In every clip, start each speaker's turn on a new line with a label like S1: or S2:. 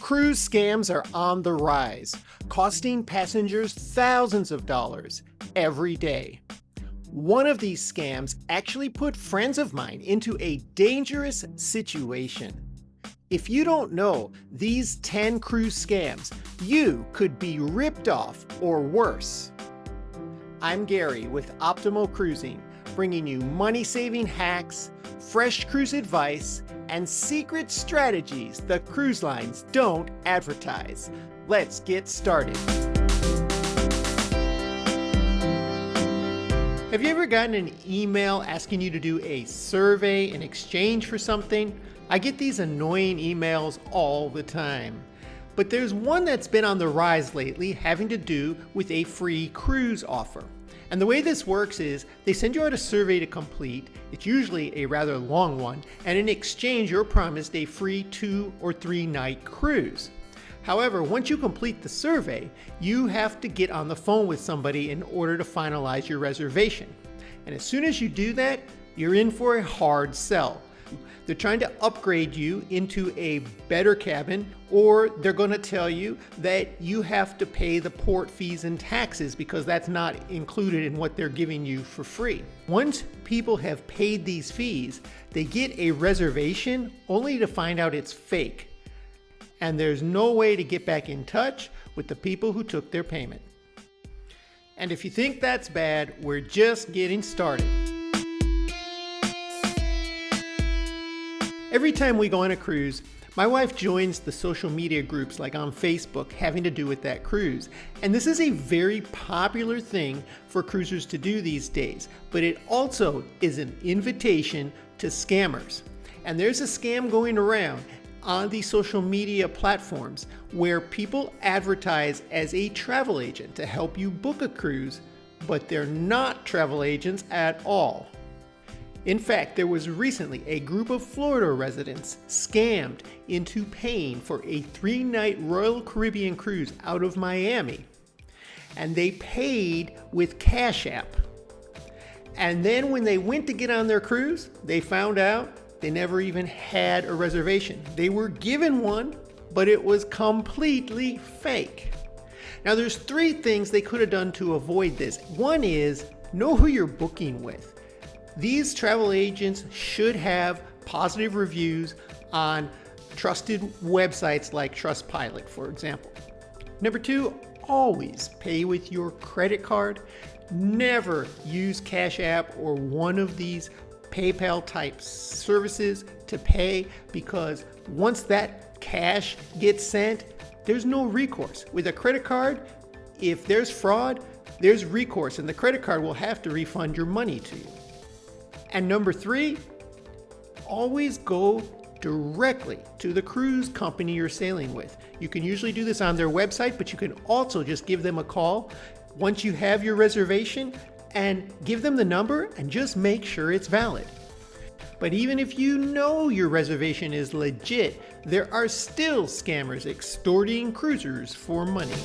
S1: Cruise scams are on the rise, costing passengers thousands of dollars every day. One of these scams actually put friends of mine into a dangerous situation. If you don't know these 10 cruise scams, you could be ripped off or worse. I'm Gary with Optimal Cruising, bringing you money-saving hacks, fresh cruise advice, and secret strategies the cruise lines don't advertise. Let's get started. Have you ever gotten an email asking you to do a survey in exchange for something? I get these annoying emails all the time. But there's one that's been on the rise lately having to do with a free cruise offer. And the way this works is they send you out a survey to complete. It's usually a rather long one, and in exchange you're promised a free 2 or 3 night cruise. However, once you complete the survey, you have to get on the phone with somebody in order to finalize your reservation. And as soon as you do that, you're in for a hard sell. They're trying to upgrade you into a better cabin, or they're going to tell you that you have to pay the port fees and taxes because that's not included in what they're giving you for free. Once people have paid these fees, they get a reservation only to find out it's fake. And there's no way to get back in touch with the people who took their payment. And if you think that's bad, we're just getting started. Every time we go on a cruise, my wife joins the social media groups like on Facebook having to do with that cruise. And this is a very popular thing for cruisers to do these days, but it also is an invitation to scammers. And there's a scam going around on these social media platforms where people advertise as a travel agent to help you book a cruise, but they're not travel agents at all. In fact, there was recently a group of Florida residents scammed into paying for a 3-night Royal Caribbean cruise out of Miami. And they paid with Cash App. And then when they went to get on their cruise, they found out they never even had a reservation. They were given one, but it was completely fake. Now there's 3 things they could have done to avoid this. One is know who you're booking with. These travel agents should have positive reviews on trusted websites like Trustpilot, for example. Number 2, always pay with your credit card. Never use Cash App or one of these PayPal type services to pay, because once that cash gets sent, there's no recourse. With a credit card, if there's fraud, there's recourse, and the credit card will have to refund your money to you. And number 3, always go directly to the cruise company you're sailing with. You can usually do this on their website, but you can also just give them a call once you have your reservation and give them the number and just make sure it's valid. But even if you know your reservation is legit, there are still scammers extorting cruisers for money.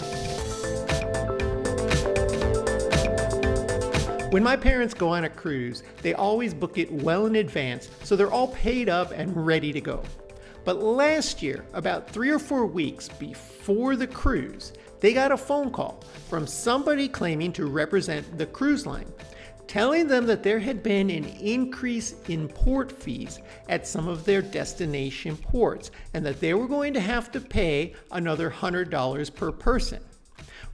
S1: When my parents go on a cruise, they always book it well in advance, so they're all paid up and ready to go. But last year, about 3 or 4 weeks before the cruise, they got a phone call from somebody claiming to represent the cruise line, telling them that there had been an increase in port fees at some of their destination ports, and that they were going to have to pay another $100 per person.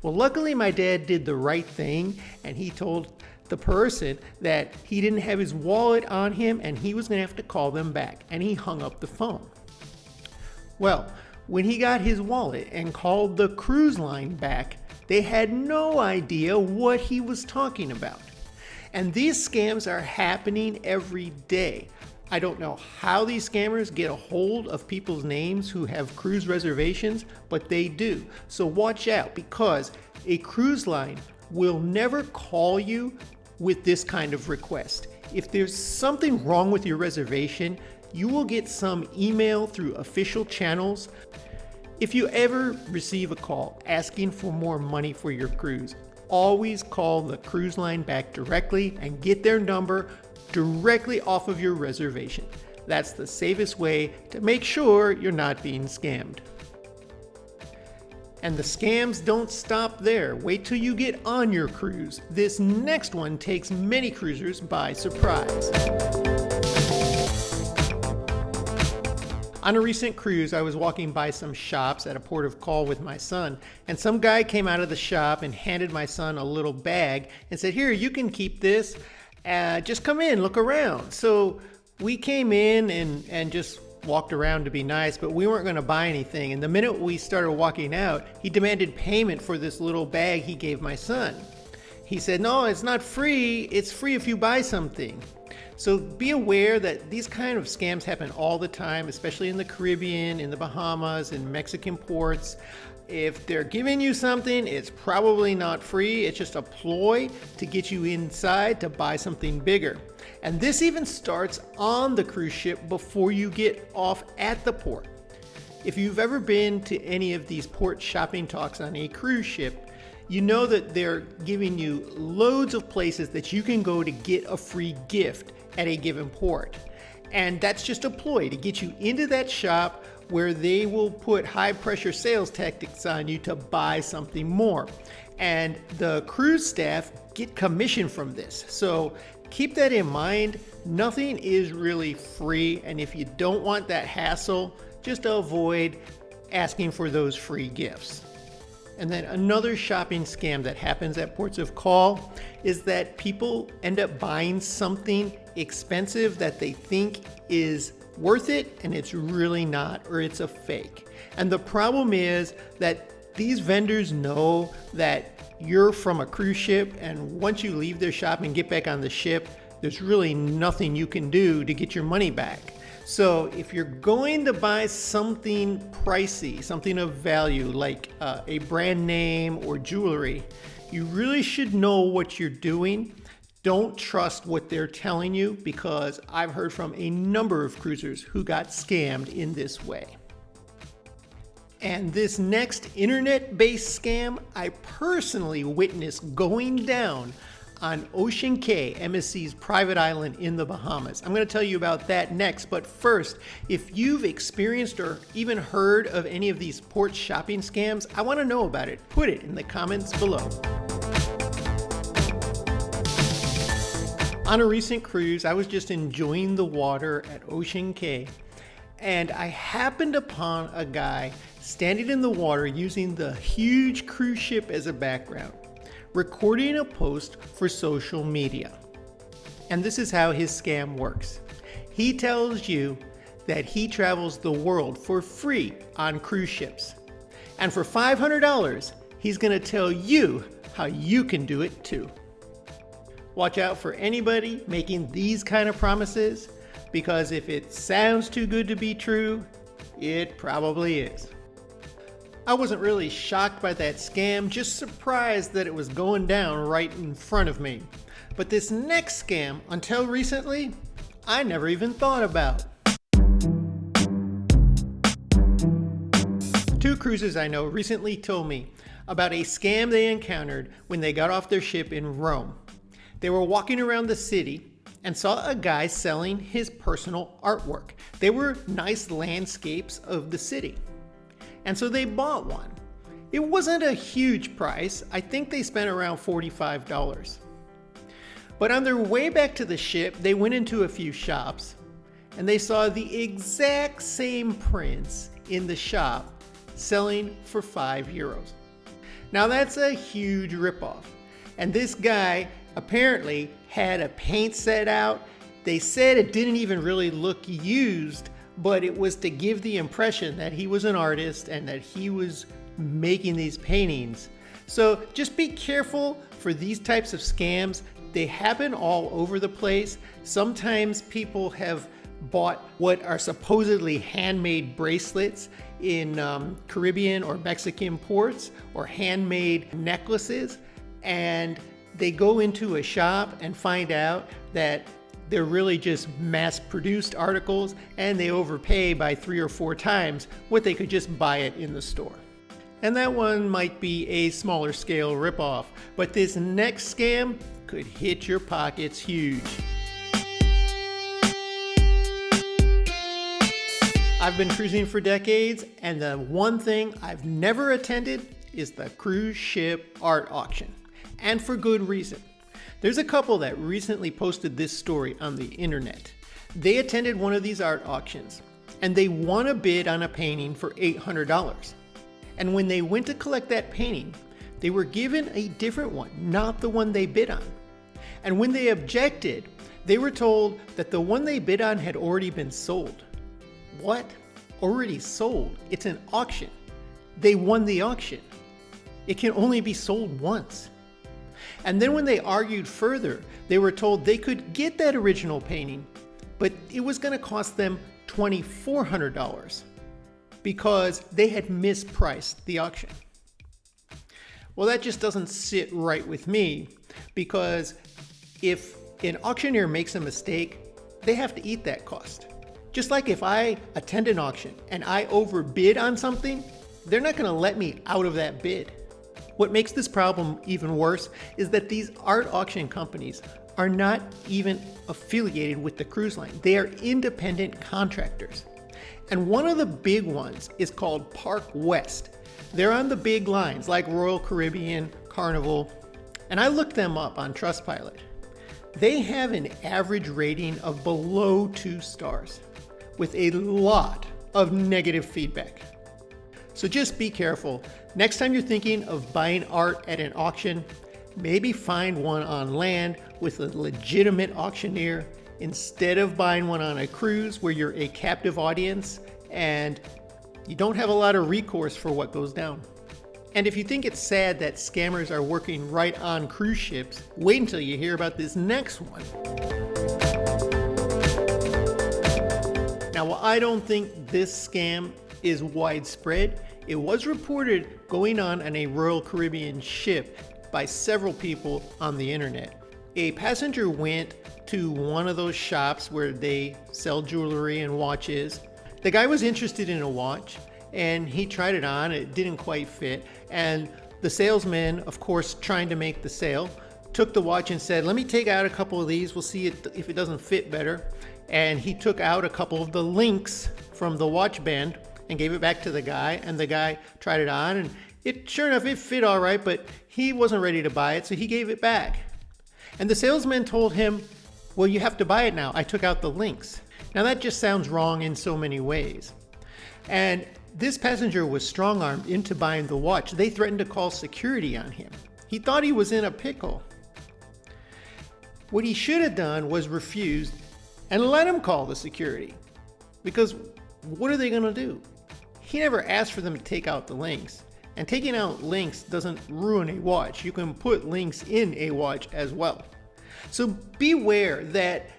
S1: Well, luckily my dad did the right thing, and he told the person that he didn't have his wallet on him and he was going to have to call them back, and he hung up the phone. Well, when he got his wallet and called the cruise line back, they had no idea what he was talking about. And these scams are happening every day. I don't know how these scammers get a hold of people's names who have cruise reservations, but they do. So watch out, because a cruise line will never call you with this kind of request. If there's something wrong with your reservation, you will get some email through official channels. If you ever receive a call asking for more money for your cruise, always call the cruise line back directly and get their number directly off of your reservation. That's the safest way to make sure you're not being scammed. And the scams don't stop there. Wait till you get on your cruise. This next one takes many cruisers by surprise. On a recent cruise, I was walking by some shops at a port of call with my son, and some guy came out of the shop and handed my son a little bag and said, "Here, you can keep this. Just come in, look around." So we came in and just walked around to be nice, but we weren't going to buy anything. And the minute we started walking out, he demanded payment for this little bag he gave my son. He said, "No, it's not free. It's free if you buy something." So be aware that these kind of scams happen all the time, especially in the Caribbean, in the Bahamas, in Mexican ports. If they're giving you something, it's probably not free. It's just a ploy to get you inside to buy something bigger. And this even starts on the cruise ship before you get off at the port. If you've ever been to any of these port shopping talks on a cruise ship, you know that they're giving you loads of places that you can go to get a free gift at a given port. And that's just a ploy to get you into that shop where they will put high pressure sales tactics on you to buy something more. And the cruise staff get commission from this. So keep that in mind. Nothing is really free. And if you don't want that hassle, just avoid asking for those free gifts. And then another shopping scam that happens at ports of call is that people end up buying something expensive that they think is worth it, and it's really not, or it's a fake. And the problem is that these vendors know that you're from a cruise ship, and once you leave their shop and get back on the ship, there's really nothing you can do to get your money back. So if you're going to buy something pricey, something of value like a brand name or jewelry, you really should know what you're doing. Don't trust what they're telling you, because I've heard from a number of cruisers who got scammed in this way. And this next internet-based scam, I personally witnessed going down on Ocean Cay, MSC's private island in the Bahamas. I'm going to tell you about that next, but first, if you've experienced or even heard of any of these port shopping scams, I want to know about it. Put it in the comments below. On a recent cruise, I was just enjoying the water at Ocean Cay, and I happened upon a guy standing in the water using the huge cruise ship as a background, recording a post for social media. And this is how his scam works. He tells you that he travels the world for free on cruise ships. And for $500, he's going to tell you how you can do it too. Watch out for anybody making these kind of promises, because if it sounds too good to be true, it probably is. I wasn't really shocked by that scam, just surprised that it was going down right in front of me. But this next scam, until recently, I never even thought about. Two cruisers I know recently told me about a scam they encountered when they got off their ship in Rome. They were walking around the city and saw a guy selling his personal artwork. They were nice landscapes of the city. And so they bought one. It wasn't a huge price. I think they spent around $45. But on their way back to the ship, they went into a few shops and they saw the exact same prints in the shop selling for €5. Now that's a huge ripoff. And this guy apparently had a paint set out. They said it didn't even really look used, but it was to give the impression that he was an artist and that he was making these paintings. So just be careful for these types of scams. They happen all over the place. Sometimes people have bought what are supposedly handmade bracelets in Caribbean or Mexican ports, or handmade necklaces, and they go into a shop and find out that they're really just mass-produced articles, and they overpay by 3 or 4 times what they could just buy it in the store. And that one might be a smaller scale ripoff, but this next scam could hit your pockets huge. I've been cruising for decades, and the one thing I've never attended is the cruise ship art auction. And for good reason. There's a couple that recently posted this story on the internet. They attended one of these art auctions, and they won a bid on a painting for $800. And when they went to collect that painting, they were given a different one, not the one they bid on. And when they objected, they were told that the one they bid on had already been sold. What? Already sold? It's an auction. They won the auction. It can only be sold once. And then when they argued further, they were told they could get that original painting, but it was going to cost them $2,400 because they had mispriced the auction. Well, that just doesn't sit right with me, because if an auctioneer makes a mistake, they have to eat that cost. Just like if I attend an auction and I overbid on something, they're not going to let me out of that bid. What makes this problem even worse is that these art auction companies are not even affiliated with the cruise line. They are independent contractors. And one of the big ones is called Park West. They're on the big lines like Royal Caribbean, Carnival, and I looked them up on Trustpilot. They have an average rating of below 2 stars with a lot of negative feedback. So just be careful. Next time you're thinking of buying art at an auction, maybe find one on land with a legitimate auctioneer instead of buying one on a cruise where you're a captive audience and you don't have a lot of recourse for what goes down. And if you think it's sad that scammers are working right on cruise ships, wait until you hear about this next one. Now, while I don't think this scam is widespread, it was reported going on a Royal Caribbean ship by several people on the internet. A passenger went to one of those shops where they sell jewelry and watches. The guy was interested in a watch and he tried it on. It didn't quite fit. And the salesman, of course, trying to make the sale, took the watch and said, "Let me take out a couple of these. We'll see if it doesn't fit better." And he took out a couple of the links from the watch band and gave it back to the guy. And the guy tried it on and sure enough, it fit all right, but he wasn't ready to buy it, so he gave it back. And the salesman told him, "Well, you have to buy it now. I took out the links." Now that just sounds wrong in so many ways. And this passenger was strong-armed into buying the watch. They threatened to call security on him. He thought he was in a pickle. What he should have done was refused and let him call the security. Because what are they going to do? He never asked for them to take out the links. And taking out links doesn't ruin a watch. You can put links in a watch as well. So beware that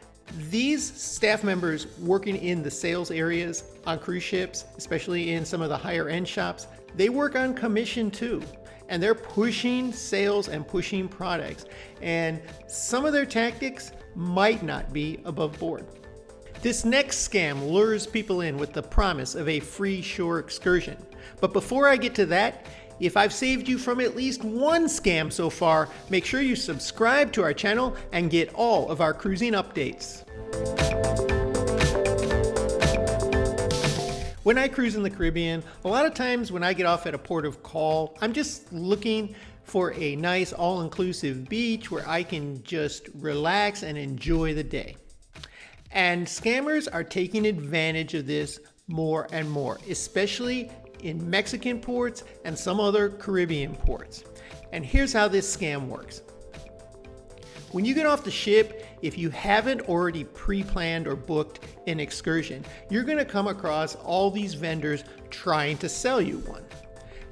S1: these staff members working in the sales areas on cruise ships, especially in some of the higher end shops, they work on commission too. And they're pushing sales and pushing products. And some of their tactics might not be above board. This next scam lures people in with the promise of a free shore excursion. But before I get to that, if I've saved you from at least one scam so far, make sure you subscribe to our channel and get all of our cruising updates. When I cruise in the Caribbean, a lot of times when I get off at a port of call, I'm just looking for a nice all-inclusive beach where I can just relax and enjoy the day. And scammers are taking advantage of this more and more, especially in Mexican ports and some other Caribbean ports. And here's how this scam works. When you get off the ship, if you haven't already pre-planned or booked an excursion, you're going to come across all these vendors trying to sell you one.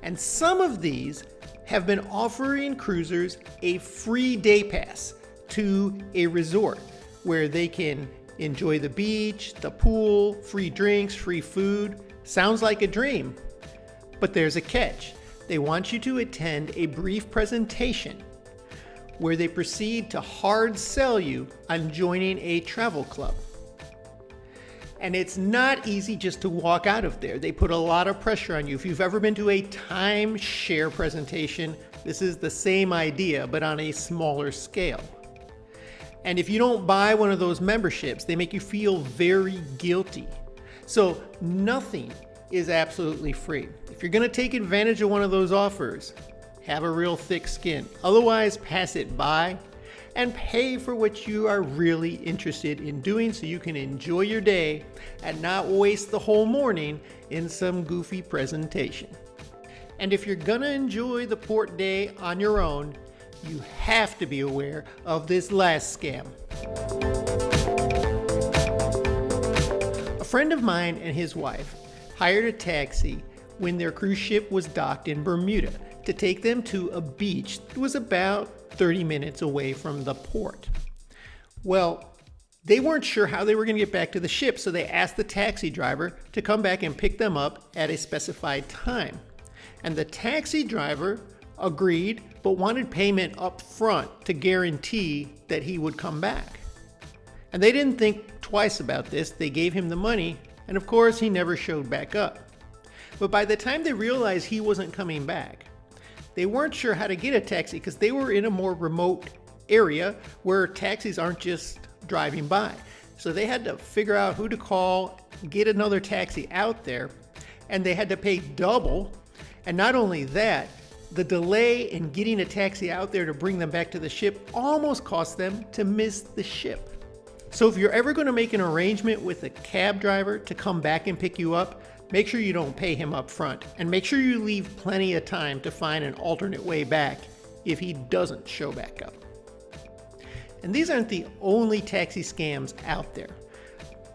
S1: And some of these have been offering cruisers a free day pass to a resort where they can enjoy the beach, the pool, free drinks, free food. Sounds like a dream. But there's a catch. They want you to attend a brief presentation where they proceed to hard sell you on joining a travel club. And it's not easy just to walk out of there. They put a lot of pressure on you. If you've ever been to a timeshare presentation, this is the same idea, but on a smaller scale. And if you don't buy one of those memberships, they make you feel very guilty. So nothing is absolutely free. If you're going to take advantage of one of those offers, have a real thick skin. Otherwise, pass it by and pay for what you are really interested in doing so you can enjoy your day and not waste the whole morning in some goofy presentation. And if you're gonna enjoy the port day on your own, you have to be aware of this last scam. A friend of mine and his wife hired a taxi when their cruise ship was docked in Bermuda to take them to a beach that was about 30 minutes away from the port. Well, they weren't sure how they were going to get back to the ship, so they asked the taxi driver to come back and pick them up at a specified time. And the taxi driver agreed, but wanted payment up front to guarantee that he would come back. And they didn't think twice about this. They gave him the money, and of course, he never showed back up. But by the time they realized he wasn't coming back, they weren't sure how to get a taxi because they were in a more remote area where taxis aren't just driving by. So they had to figure out who to call, get another taxi out there, and they had to pay double. And not only that, the delay in getting a taxi out there to bring them back to the ship almost cost them to miss the ship. So if you're ever going to make an arrangement with a cab driver to come back and pick you up, make sure you don't pay him up front, and make sure you leave plenty of time to find an alternate way back if he doesn't show back up. And these aren't the only taxi scams out there.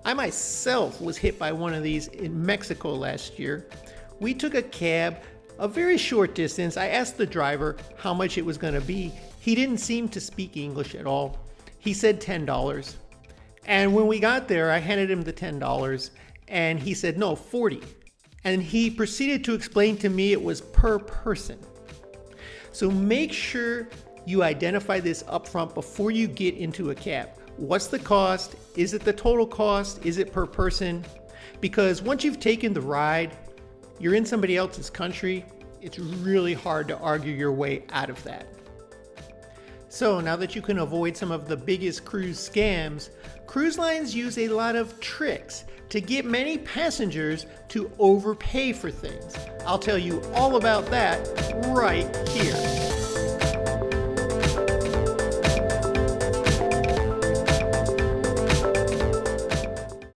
S1: I myself was hit by one of these in Mexico last year. We took a cab a very short distance. I asked the driver how much it was going to be. He didn't seem to speak English at all. He said $10. And when we got there, I handed him the $10. And he said, no, 40. And he proceeded to explain to me it was per person. So make sure you identify this upfront before you get into a cab. What's the cost? Is it the total cost? Is it per person? Because once you've taken the ride, you're in somebody else's country, it's really hard to argue your way out of that. So now that you can avoid some of the biggest cruise scams, cruise lines use a lot of tricks to get many passengers to overpay for things. I'll tell you all about that right here.